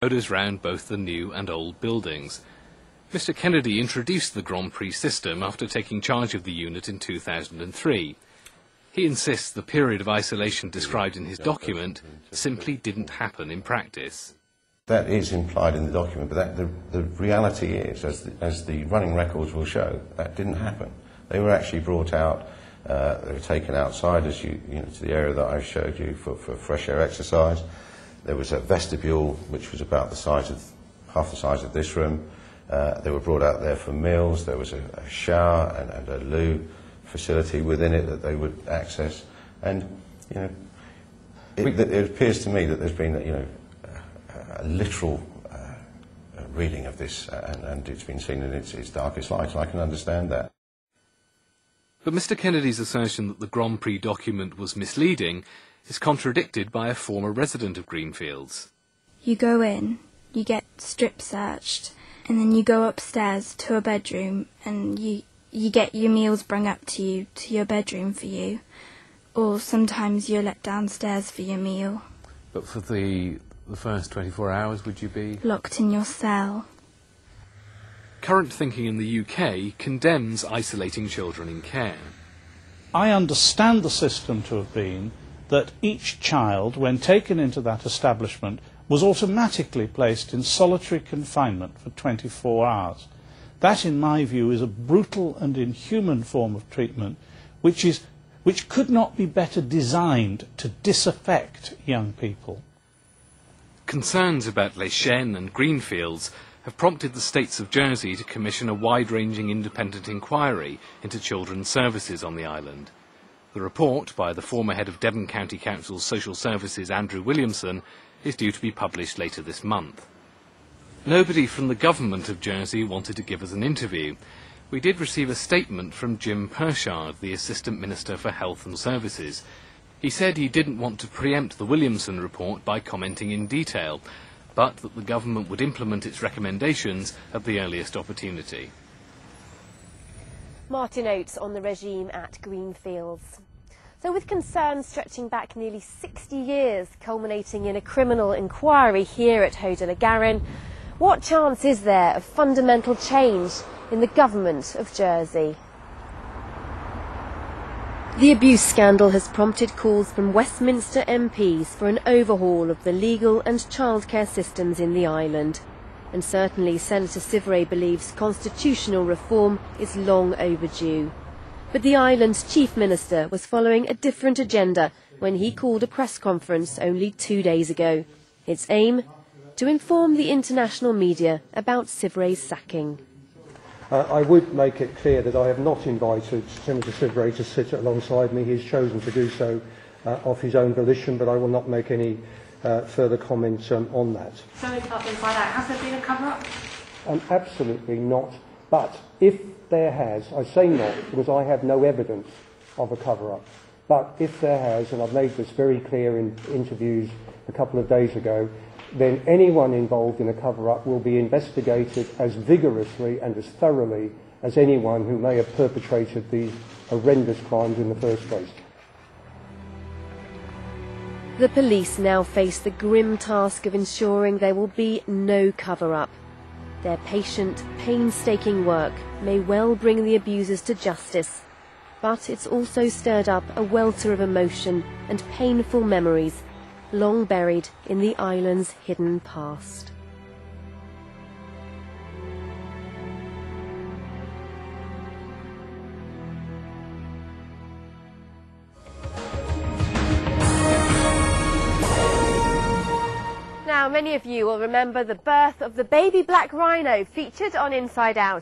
Showed us round both the new and old buildings. Mr. Kennedy introduced the Grand Prix system after taking charge of the unit in 2003. He insists the period of isolation described in his document simply didn't happen in practice. That is implied in the document, but the reality is, as the running records will show, that didn't happen. They were actually brought out, they were taken outside, to the area that I showed you for fresh air exercise. There was a vestibule which was about half the size of this room. They were brought out there for meals. There was a shower and a loo facility within it that they would access. And it appears to me that there's been a literal reading of this, and it's been seen in its darkest light. And I can understand that. But Mr. Kennedy's assertion that the Grand Prix document was misleading is contradicted by a former resident of Greenfields. You go in, you get strip searched, and then you go upstairs to a bedroom and you get your meals brought up to you, to your bedroom for you. Or sometimes you're let downstairs for your meal. But for the first 24 hours, would you be locked in your cell? Current thinking in the UK condemns isolating children in care. I understand the system to have been that each child, when taken into that establishment, was automatically placed in solitary confinement for 24 hours. That, in my view, is a brutal and inhuman form of treatment which could not be better designed to disaffect young people. Concerns about Les Chênes and Greenfields have prompted the States of Jersey to commission a wide-ranging independent inquiry into children's services on the island. The report, by the former head of Devon County Council's Social Services, Andrew Williamson, is due to be published later this month. Nobody from the government of Jersey wanted to give us an interview. We did receive a statement from Jim Pershard, the Assistant Minister for Health and Services. He said he didn't want to preempt the Williamson report by commenting in detail, but that the government would implement its recommendations at the earliest opportunity. Martin Oates on the regime at Greenfields. So with concerns stretching back nearly 60 years, culminating in a criminal inquiry here at Haut de la Garonne, what chance is there of fundamental change in the government of Jersey? The abuse scandal has prompted calls from Westminster MPs for an overhaul of the legal and childcare systems in the island. And certainly Senator Sivray believes constitutional reform is long overdue. But the island's chief minister was following a different agenda when he called a press conference only 2 days ago. Its aim? To inform the international media about Sivray's sacking. I would make it clear that I have not invited Senator Sivray to sit alongside me. He has chosen to do so of his own volition, but I will not make any further comment on that. So inside out, has there been a cover-up? Absolutely not. But if there has, I say not because I have no evidence of a cover-up. But if there has, and I've made this very clear in interviews a couple of days ago, then anyone involved in a cover-up will be investigated as vigorously and as thoroughly as anyone who may have perpetrated these horrendous crimes in the first place. The police now face the grim task of ensuring there will be no cover-up. Their patient, painstaking work may well bring the abusers to justice, but it's also stirred up a welter of emotion and painful memories, long buried in the island's hidden past. Now, many of you will remember the birth of the baby black rhino featured on Inside Out.